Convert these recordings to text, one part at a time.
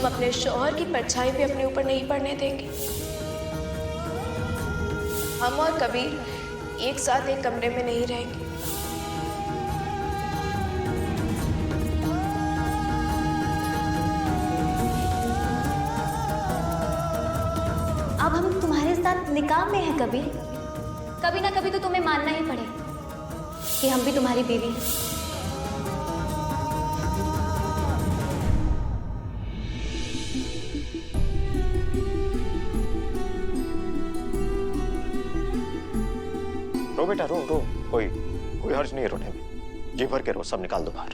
हम अपने शौहर की परछाई भी अपने ऊपर नहीं पड़ने देंगे। हम और कबीर एक साथ एक कमरे में नहीं रहेंगे। अब हम तुम्हारे साथ निकाह में हैं कबीर। कभी ना कभी तो तुम्हें मानना ही पड़ेगा कि हम भी तुम्हारी बीवी हैं। रो बेटा रो रो, कोई हर्ज नहीं है रोने में। जी भर के रो, सब निकाल दो बाहर।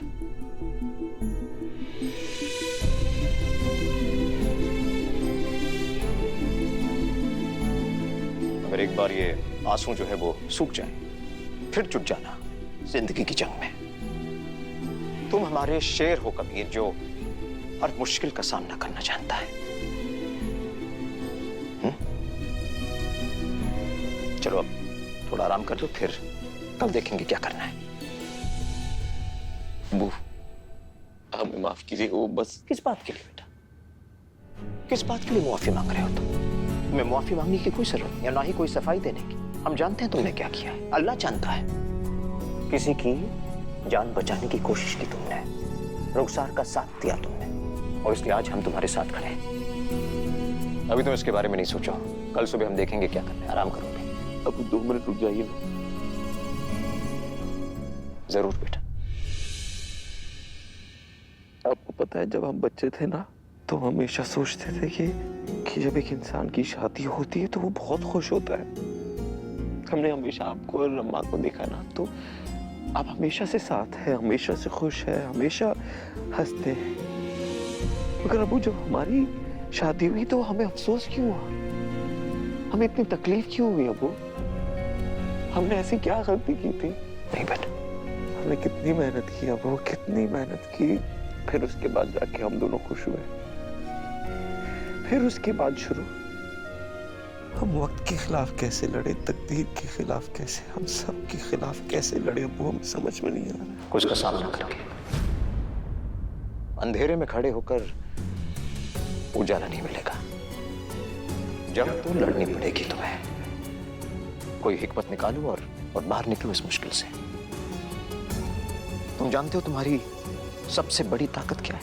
अगर एक बार ये आंसू जो है वो सूख जाए, फिर जुट जाना जिंदगी की जंग में। तुम हमारे शेर हो कबीर, जो हर मुश्किल का सामना करना जानता है। चलो अब थोड़ा आराम कर लो, फिर कल देखेंगे क्या करना है। अबू, हमें माफ कीजिए। वो बस किस बात के लिए बेटा, किस बात के लिए मुआफी मांग रहे हो तुम? तुम्हें मुआफी मांगने की कोई जरूरत नहीं, या ना ही कोई सफाई देने की। हम जानते हैं तुमने क्या किया है, अल्लाह जानता है। किसी की जान बचाने की कोशिश की तुमने, रुखसार का साथ दिया तुमने, और इसलिए आज हम तुम्हारे साथ खड़े हैं। अभी तुम इसके बारे में नहीं सोचो, कल सुबह हम देखेंगे क्या करना है। आराम करो। अब 2 मिनट रुक जाइए ना। जरूर बेटा। आपको पता है, जब हम बच्चे थे ना, तो हम हमेशा सोचते थे कि जब एक इंसान की शादी होती है तो वो बहुत खुश होता है। हमने हमेशा आपको और अम्मा को देखा ना, तो आप हमेशा से साथ है, हमेशा से खुश है, हमेशा हंसते हैं। मगर अबू, जब हमारी शादी हुई तो हमें अफसोस क्यों हुआ? हमें इतनी तकलीफ क्यों हुई अबू? हमने ऐसी क्या गलती की थी? नहीं बेटा, हमने कितनी मेहनत की अबू, कितनी मेहनत की। फिर उसके बाद जाके हम दोनों खुश हुए। फिर उसके बाद शुरू, हम वक्त के खिलाफ कैसे लड़े, तकदीर के खिलाफ कैसे, हम सब के खिलाफ कैसे लड़े अबू, हमें समझ में नहीं आ रहा। कुछ का सामना करके अंधेरे में खड़े होकर उजाला नहीं मिलेगा। जब तो लड़नी पड़ेगी तुम्हें। कोई हिकमत निकालो और बाहर निकलो इस मुश्किल से। तुम जानते हो तुम्हारी सबसे बड़ी ताकत क्या है?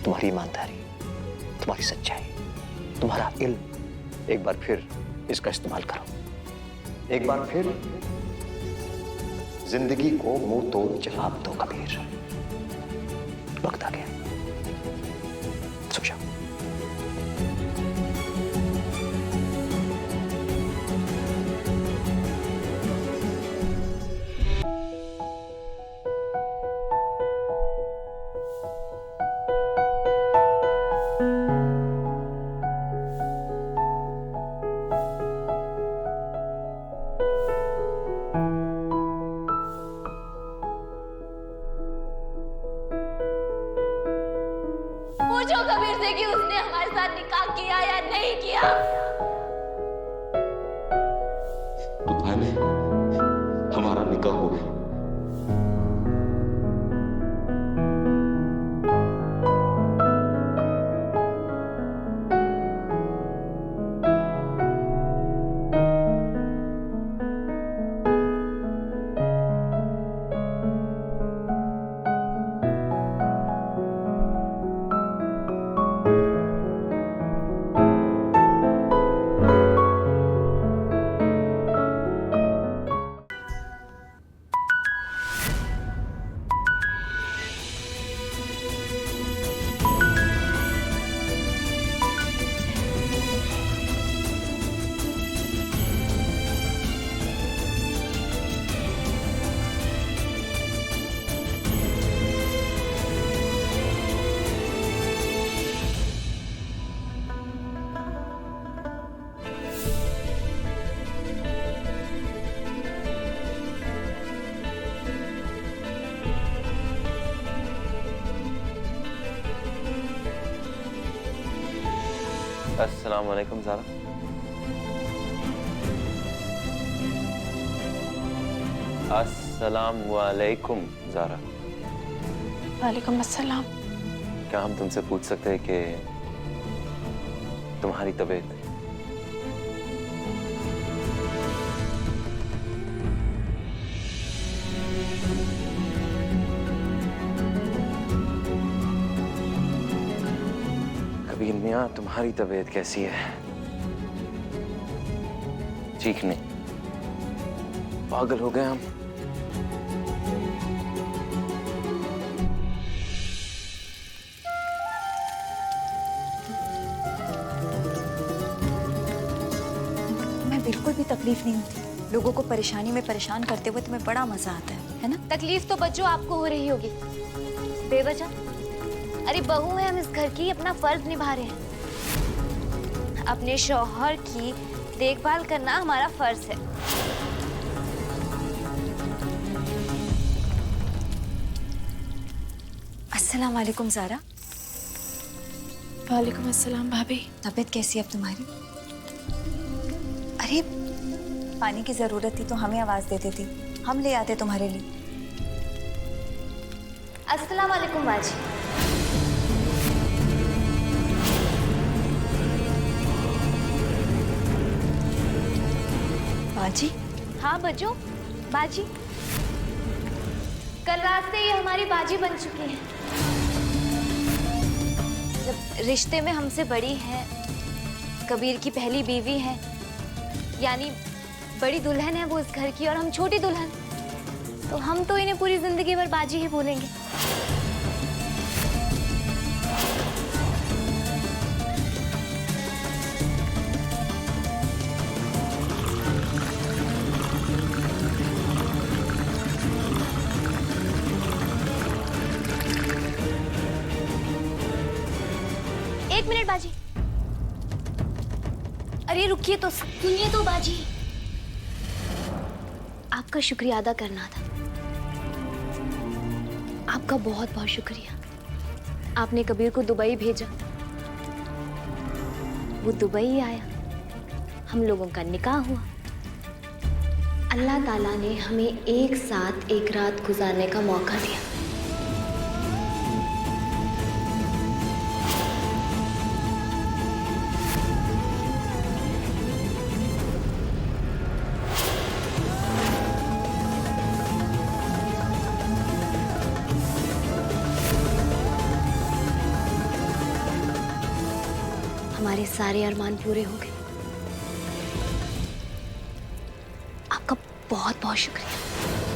तुम्हारी ईमानदारी, तुम्हारी सच्चाई, तुम्हारा इल्म। एक बार फिर इसका इस्तेमाल करो। एक बार फिर जिंदगी को मुंह तोड़ जवाब दो कबीर। वक्त आ गया, सो जाओ। पूछो कबीर से कि उसने हमारे साथ निकाह किया या नहीं किया। तुम्हारे हमारा निकाह हो गया। अस्सलाम वालेकुम ज़ारा। अस्सलाम वालेकुम ज़ारा। वालेकुम अस्सलाम। क्या हम तुमसे पूछ सकते हैं कि तुम्हारी तबीयत? कबीर मियाँ, तुम्हारी तबीयत कैसी है? चीखने पागल हो गए हम। तुम्हें बिल्कुल भी तकलीफ नहीं होती? लोगों को परेशानी में परेशान करते हुए तुम्हें बड़ा मजा आता है ना? तकलीफ तो बच्चों आपको हो रही होगी बेवजह। अरे बहू है हम इस घर की, अपना फर्ज निभा रहे हैं। अपने शौहर की देखभाल करना हमारा फर्ज है। अस्सलाम वालेकुम ज़ारा। वालेकुम अस्सलाम भाभी। तबीयत कैसी है अब तुम्हारी? अरे पानी की जरूरत थी तो हमें आवाज देते थी, हम ले आते तुम्हारे लिए। अस्सलाम वालेकुम बाजी। बाजी? हाँ बच्चों, बाजी। कल रात से ये हमारी बाजी बन चुकी है। जब रिश्ते में हमसे बड़ी है, कबीर की पहली बीवी है, यानी बड़ी दुल्हन है वो इस घर की, और हम छोटी दुल्हन, तो हम तो इन्हें पूरी जिंदगी भर बाजी ही बोलेंगे। एक मिनट बाजी। अरे रुकिए तो, सुनिए तो बाजी। आपका शुक्रिया अदा करना था। आपका बहुत बहुत शुक्रिया। आपने कबीर को दुबई भेजा, वो दुबई आया, हम लोगों का निकाह हुआ। अल्लाह ताला ने हमें एक साथ एक रात गुजारने का मौका दिया। हमारे सारे अरमान पूरे हो गए। आपका बहुत बहुत शुक्रिया।